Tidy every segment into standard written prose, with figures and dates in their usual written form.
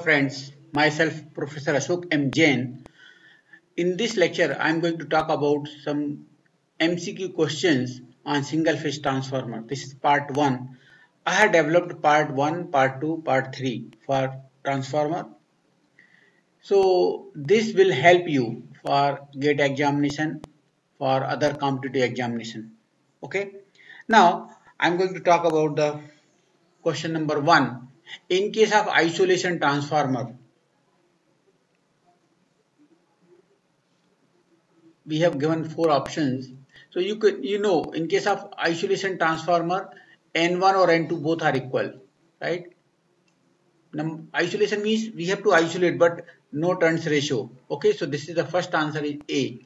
Friends, myself Professor Ashok M. Jain. In this lecture, I am going to talk about some MCQ questions on single phase transformer. This is part 1. I have developed part 1, part 2, part 3 for transformer. So this will help you for GATE examination, for other competitive examination. Okay. Now I am going to talk about the question number 1. In case of isolation transformer, we have given 4 options. So in case of isolation transformer, N1 or N2 both are equal, right? Isolation means we have to isolate but no turns ratio. Okay, so this is the first answer is A.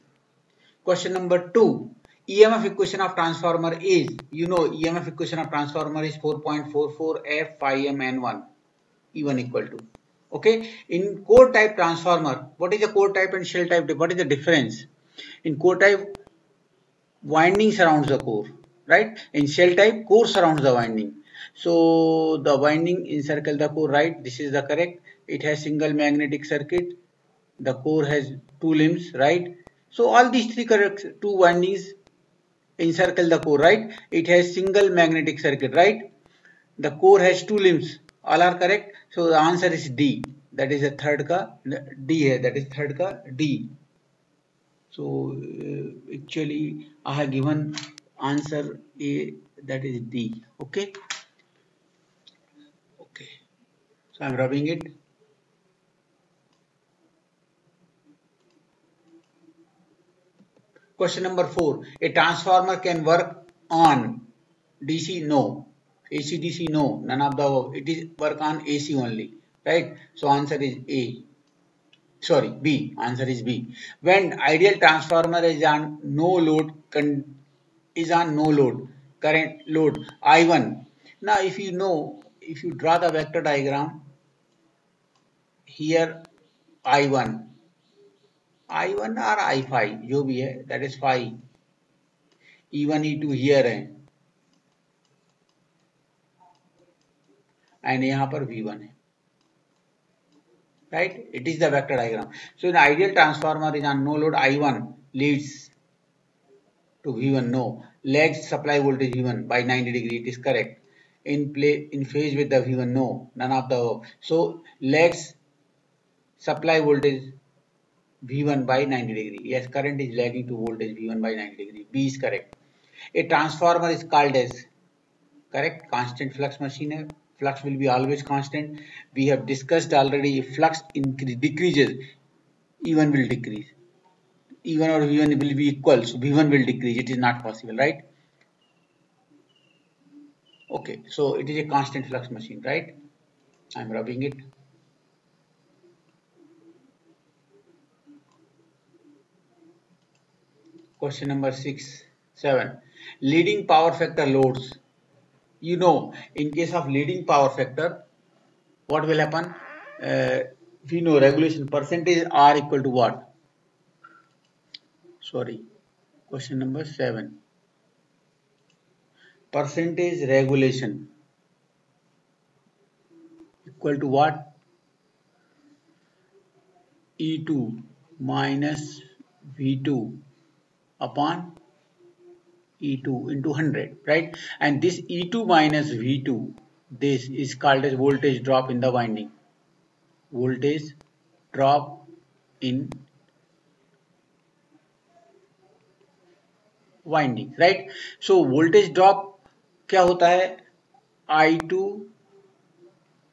Question number 2. EMF equation of transformer is, EMF equation of transformer is 4.44 F phi m N1 E1 equal to. Okay, in core type transformer, what is the core type and shell type? What is the difference? In core type, winding surrounds the core, right? In shell type, core surrounds the winding. So the winding encircle the core, right? This is the correct. It has single magnetic circuit. The core has 2 limbs, right? So all these 3 correct, 2 windings encircle the core, right? It has single magnetic circuit, right? The core has 2 limbs. All are correct. So the answer is D. That is the third ka D hai. That is third ka D. So actually I have given answer A, that is D. Okay. Okay. So I am rubbing it. Question number 4. A transformer can work on DC? No. AC DC? No. None of the above. It is work on AC only. Right. So answer is A. Sorry, B. Answer is B. When ideal transformer is on no load current load I1. Now if you draw the vector diagram, here I1 or I5 जो भी है, that is phi. E1 E2 here है and यहाँ पर V1 है. Right? It is the vector diagram. So, an ideal transformer is on no load I1 leads to V1. No. Lags supply voltage V1 by 90 degree. It is correct. In phase with the V1. No. None of the above. So, lags supply voltage V1 by 90 degree. Yes, current is lagging to voltage V1 by 90 degree. B is correct. A transformer is called as, correct, constant flux machine है. Flux will be always constant. We have discussed already, if flux decreases, E1 will decrease. E1 or V1 will be equal, so V1 will decrease. It is not possible, right? Okay, so it is a constant flux machine, right? I am rubbing it. Question number 7. Leading power factor loads. In case of leading power factor, what will happen? We know regulation percentage R equal to what? Sorry, question number 7. Percentage regulation equal to what? E2 minus V2 upon E2 into 100, right? And this E2 minus V2, this is called as voltage drop in the winding. Voltage drop in winding, right? So voltage drop क्या होता है? I2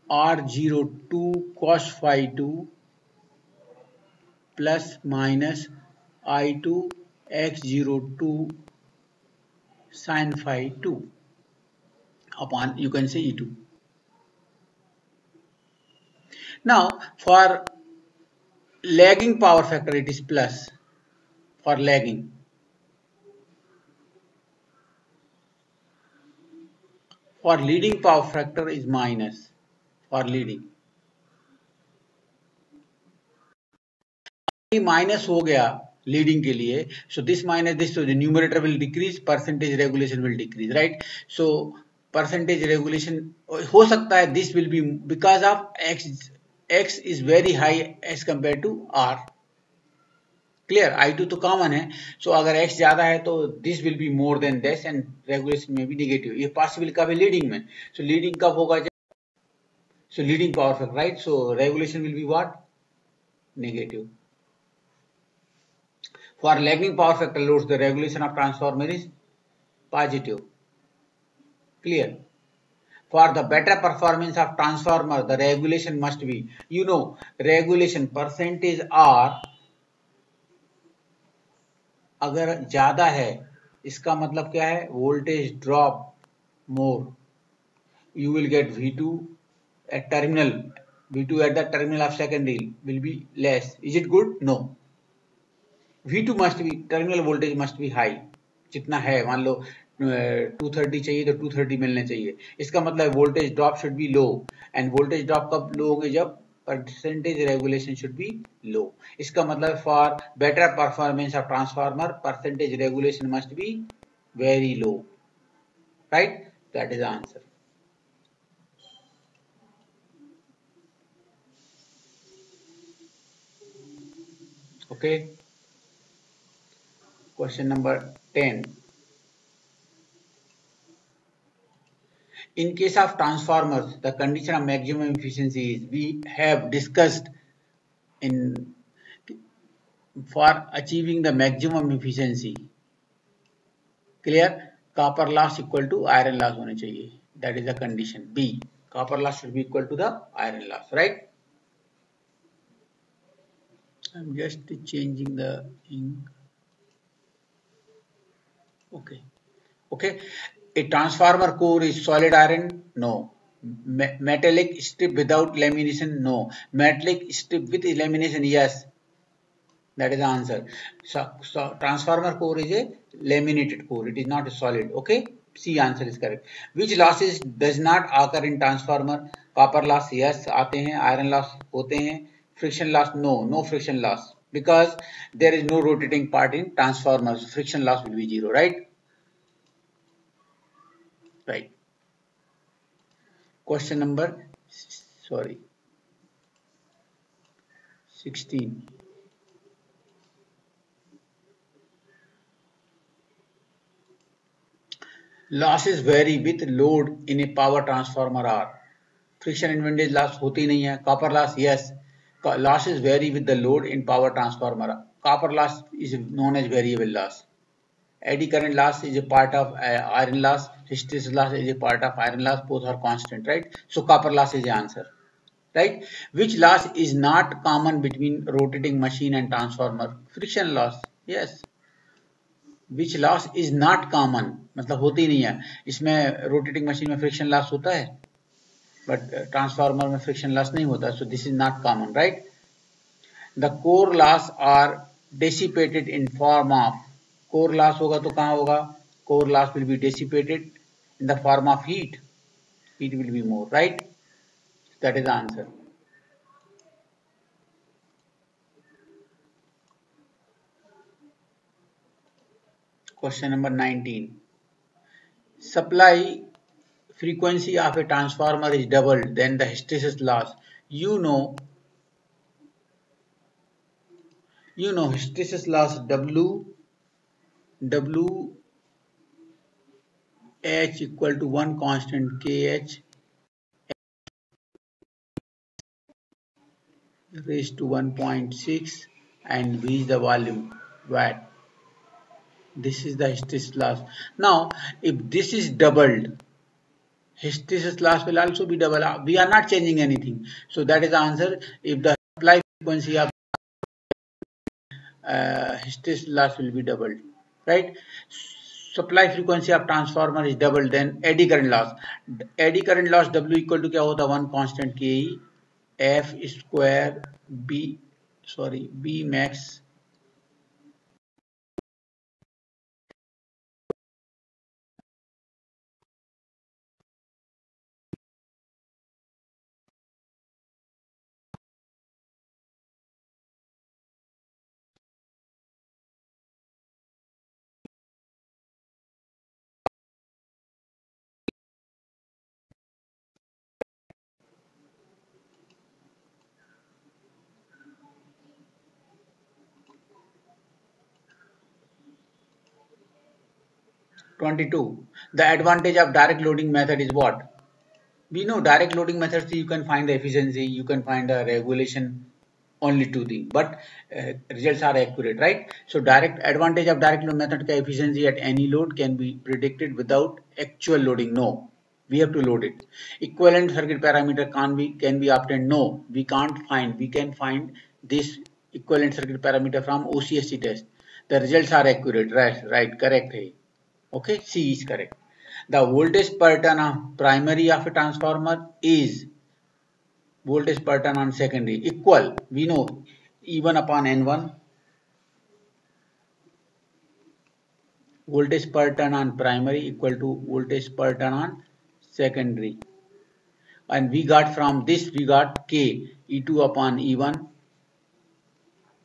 R02 cos phi 2 plus minus I2 X02 sin phi 2 upon, you can say, E2. Now for lagging power factor it is plus for lagging. For leading power factor is minus for leading. Minus हो गया leading के लिए, so this minus this, so the numerator will decrease, percentage regulation will decrease, right? So percentage regulation हो सकता है, this will be because of X x is very high as compared to r. Clear, I2 तो common है, सो अगर x ज्यादा है तो this will be more than this and regulation में भी नेगेटिव. ये पॉसिबल कब है? लीडिंग में. सो लीडिंग कब होगा? So leading power factor, right? So regulation will be what? Negative. For lagging power factor loads the regulation of transformer is positive. Clear. For the better performance of transformer, the regulation must be, regulation percentage R अगर ज्यादा है, इसका मतलब क्या है? Voltage drop more, you will get V2 at terminal, V2 at the terminal of secondary will be less. Is it good? No. V2 must be, terminal voltage must be high. जितना है, मान लो 230 चाहिए तो 230 मिलने चाहिए. इसका मतलब voltage drop should be low. End voltage drop कब लो होंगे? जब परसेंटेज रेगुलेशन शुड बी लो. इसका मतलब for better performance of transformer percentage regulation must be very low. Right? That is answer. Okay. Question number 10. In case of transformers, the condition of maximum efficiency is, we have discussed in, for achieving the maximum efficiency, clear, copper loss equal to iron loss होने चाहिए. That is the condition B. Copper loss should be equal to the iron loss, right? I'm just changing the ink. Okay. Okay. A transformer core is solid iron? No. Metallic strip without lamination? No. Metallic strip with lamination? Yes. That is the answer. So transformer core is a laminated core. It is not a solid. Okay. C answer is correct. Which losses does not occur in transformer? Copper loss? Yes. आते हैं. Iron loss होते हैं. Friction loss? No. No friction loss. Because there is no rotating part in transformers. Friction loss will be 0. Right? Right. Question number 16. Losses vary with load in a power transformer are. Friction and windage loss होती नहीं है. Copper loss? Yes. Losses vary with the load in power transformer. Copper loss is known as variable loss. Eddy current loss is a part of iron loss. Hysteresis loss is a part of iron loss. Both are constant, right? So copper loss is the answer, right? Which loss is not common between rotating machine and transformer? Friction loss. Yes. Which loss is not common, मतलब होती नहीं है. इसमें rotating machine में friction loss होता है, but transformer में friction loss नहीं होता. So this is not common, right? The core loss are dissipated in form of, core loss होगा तो कहाँ होगा? Core loss will be dissipated in the form of heat. Heat will be more, right? That is the answer. Question number 19. Supply frequency of a transformer is doubled, then the hysteresis loss. You know hysteresis loss W H equal to 1 constant KH raised to 1.6 and V is the volume watt. This is the hysteresis loss. Now if this is doubled, hysteresis loss will also be double. We are not changing anything, so that is the answer. If the supply frequency of hysteresis loss will be doubled, right? Supply frequency of transformer is doubled, then eddy current loss. Eddy current loss W equal to क्या होता? 1 constant Ke F square B max 22. The advantage of direct loading method is what? We know direct loading methods, you can find the efficiency, you can find the regulation, only two things, but results are accurate, right? So direct advantage of direct load method ka efficiency at any load can be predicted without actual loading. No, we have to load it. Equivalent circuit parameter can be obtained. No, we can't find. We can find this equivalent circuit parameter from OCSC test. The results are accurate, right, correct hai. Okay, C is correct. The voltage per turn of primary of a transformer is voltage per turn on secondary equal. We know E1 upon N1. Voltage per turn on primary equal to voltage per turn on secondary. And we got from this, we got K E2 upon E1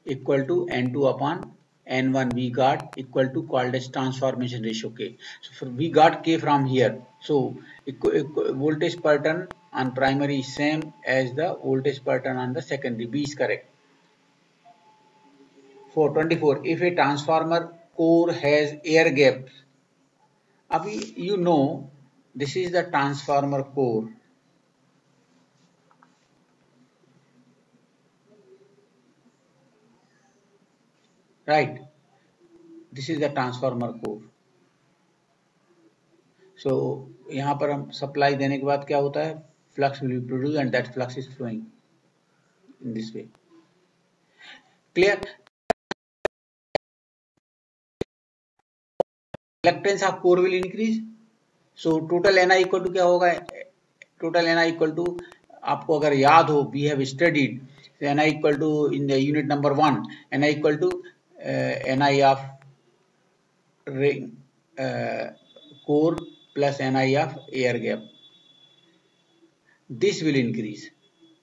equal to N2 upon N1, we got equal to called as transformation ratio K. So we got K from here. So voltage per turn on primary is same as the voltage per turn on the secondary. B is correct. 424. If a transformer core has air gaps, abhi you know this is the transformer core. Right. This is the transformer core. So यहाँ पर हम supply देने के बाद क्या होता है, flux will be produced and that flux is flowing in this way. Clear? Reluctance of core will increase. So total Ni equal to क्या होगा? Total Ni equal to, आपको अगर याद हो, we have studied Ni equal to in the unit number 1, Ni equal to Ni of ring core plus Ni of air gap. This will increase.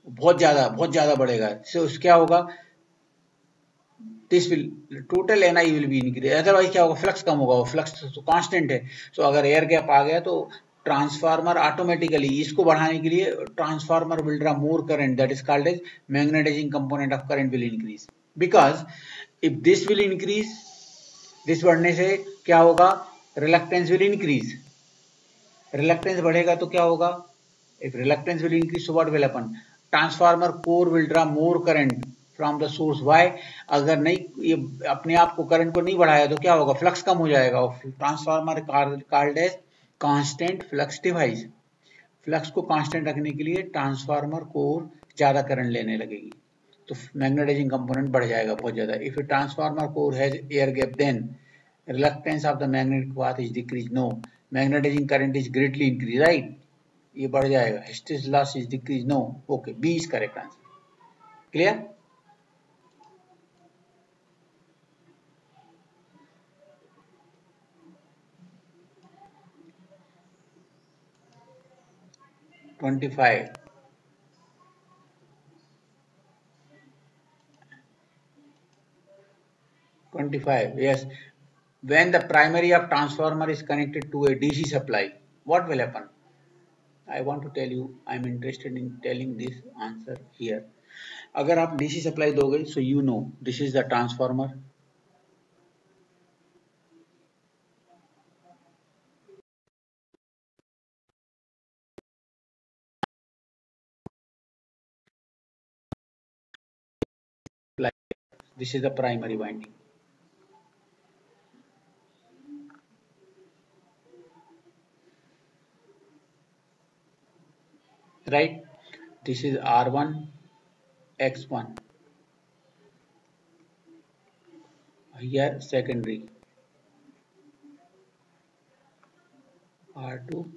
बहुत ज़्यादा बढ़ेगा. So क्या होगा? This will total Ni will be increase. Otherwise क्या होगा? Flux कम होगा. Flux तो constant है. So अगर एयर गैप आ गया तो ट्रांसफार्मर ऑटोमेटिकली इसको बढ़ाने के लिए transformer will draw more current, that is called as magnetizing component of current will increase. Because if this will increase, this बढ़ने से क्या होगा? Reluctance will increase. Reluctance बढ़ेगा तो क्या होगा? If reluctance will increase, so what will happen? Transformer core will draw more current from the source. Why? अगर नहीं ये अपने आप को करंट को नहीं बढ़ाया तो क्या होगा? फ्लक्स कम हो जाएगा. Transformer called as constant flux device. Flux को कांस्टेंट रखने के लिए ट्रांसफार्मर कोर ज्यादा करंट लेने लगेगी तो मैग्नेटाइजिंग कंपोनेंट बढ़ जाएगा बहुत ज्यादा. If a transformer core has air gap, then reluctance of the magnetic path is decreased. No, magnetizing current is greatly increased, right? ये बढ़ जाएगा. Hysteresis loss is decreased. No. Okay, B is correct answer. Clear? (25). 25. Yes. When the primary of transformer is connected to a DC supply, what will happen? I want to tell you, I am interested in telling this answer here. अगर आप DC supply दोगे, so you know this is the transformer. This is the primary winding. Right? This is R1, X1. Here secondary. R2,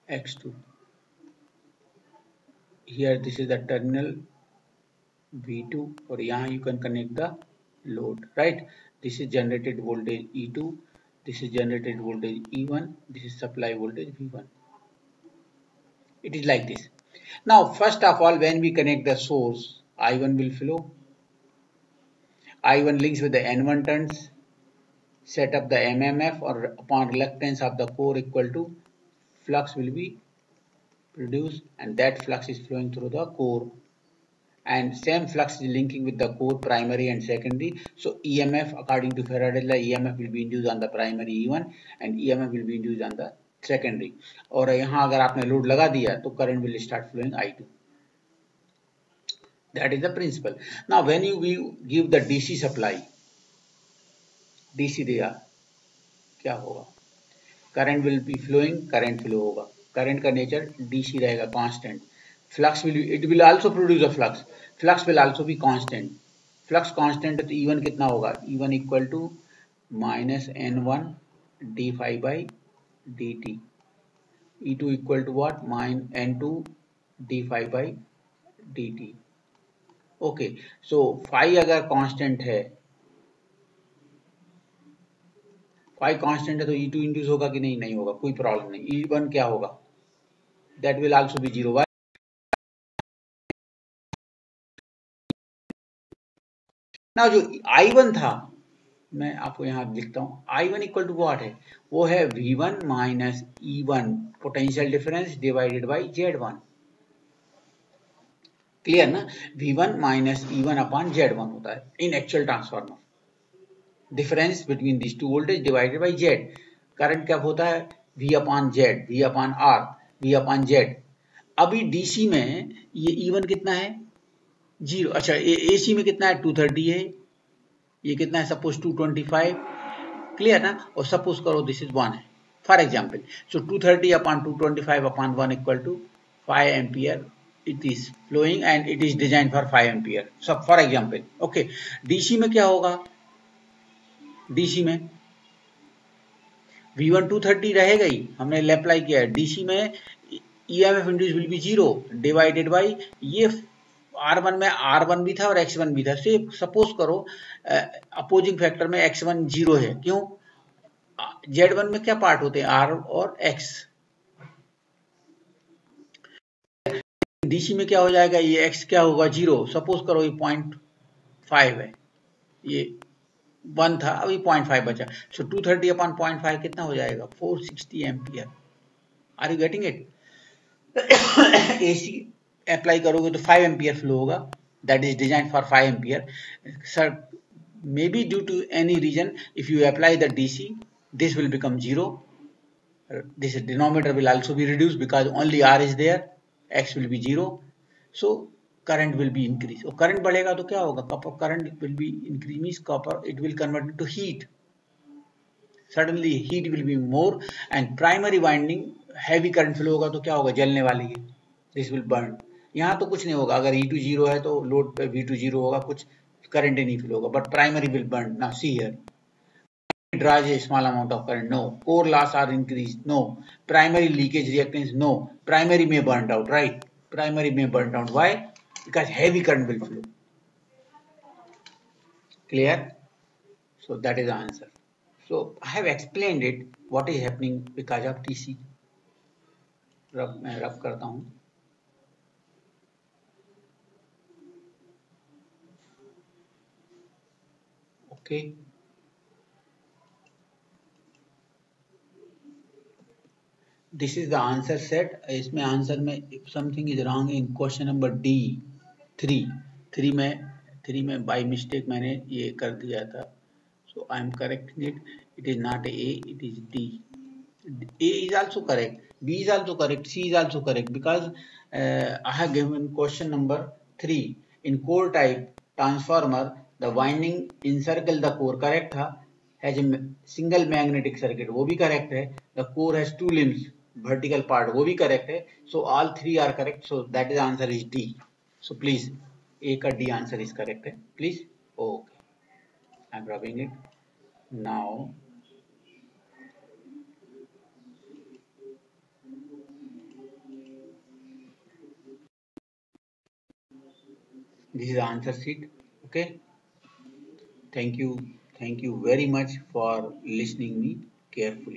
X2. Here this is the terminal V2 or यहाँ you can connect the load, right? This is generated voltage E2, this is generated voltage E1, this is supply voltage V1. It is like this. Now first of all, when we connect the source, I1 will flow. I1 links with the N1 turns, set up the MMF, or upon reluctance of the core equal to, flux will be produced and that flux is flowing through the core. and same flux is linking with the core primary and secondary. So EMF according to Faraday's law, EMF will be induced on the primary E1 and EMF will be induced on the secondary. और यहाँ अगर आपने load लगा दिया तो current will start flowing I2. That is the principle. Now when you give the DC supply, DC दिया क्या होगा? Current will be flowing, current flow होगा. Current का nature DC रहेगा constant. Flux will be, it will also produce a flux. Flux will also be constant. Flux constant है तो E1 कितना होगा? E1 equal to minus N1 d phi by dt. E2 equal to what? Minus N2 d phi by dt. Okay, so phi अगर constant है, phi constant है तो E2 induce होगा कि नहीं? नहीं होगा, कोई प्रॉब्लम नहीं. E1 क्या होगा? That will also be zero. Why? ना जो I1 था, मैं आपको यहाँ लिखता हूँ, I1 इक्वल टू व्हाट है? वो है V1 minus E1 potential difference divided by Z1. Clear ना? V1 minus E1 upon Z1 होता है in actual transformer. Difference between this two voltage divided by Z. Current क्या होता है? V upon Z, V upon R, V upon Z. अभी DC में ये E1 कितना है? 0. अच्छा, AC में कितना है? 230 है. ये कितना है? सपोज 225. क्लियर ना? और सपोज करो दिस इज 1 है for example. So 230 upon 225 upon 1 equal to 5 ampere it is flowing and it is design for 5 ampere. सब फॉर एग्जांपल. ओके, डीसी में क्या होगा? डीसी में V1 230 रहेगा ही, हमने अप्लाई किया है. डीसी में EMF induce will be 0 divided by ये R1 में R1 भी था और X1 भी था. सपोज करो अपोजिंग फैक्टर में X1 0 है. क्यों? Z1 में क्या पार्ट होते हैं? R और X. DC में क्या हो जाएगा? ये X क्या होगा? 0. सपोज करो ये 0.5 है, ये 1 था, अभी 0.5 बचा. सो 230 अपॉन 0.5 कितना हो जाएगा? 460 ampere. Are you getting it? AC apply करोगे तो 5 एम्पियर फ्लो होगा. That is design for 5 ampere. Sir, maybe due to any reason, if you apply the DC, this will become 0. This denominator will also be reduced because only R is there. X will be 0. So current will be increased. और current बढ़ेगा तो क्या होगा? Copper current will be increased means copper it will convert into heat. Suddenly heat will be more and primary winding heavy current flow होगा तो क्या होगा? जलने वाली है. This will burn. यहाँ तो कुछ नहीं होगा. अगर E2 0 है तो लोड पे V2 0 होगा, कुछ current ही नहीं flow होगा. But primary will burn. Now see here. It draws a small amount of current. No. Core loss are increased. No. Primary leakage reactance. No. Primary may burn out. Right. Primary may burn out. Why? Because heavy current will flow. Clear? So that is the answer. So I have explained it. What is happening because of DC. मैं रब करता हूँ. Okay. This is the answer set. इसमें answer में something is wrong in question number D 3 में by mistake मैंने ये कर दिया था. So I am correcting it. It is not A, it is D. A is also correct. B is also correct. C is also correct because I have given question number 3. In core type transformer, the winding encircle the core. Correct था. Has a single magnetic circuit. वो भी correct है. The core has 2 limbs. Vertical part वो भी correct है. So all 3 are correct. So that is answer is D. So please A का D answer is correct है. Please. Okay. I am rubbing it. Now this is the answer sheet. Okay. Thank you very much for listening me carefully.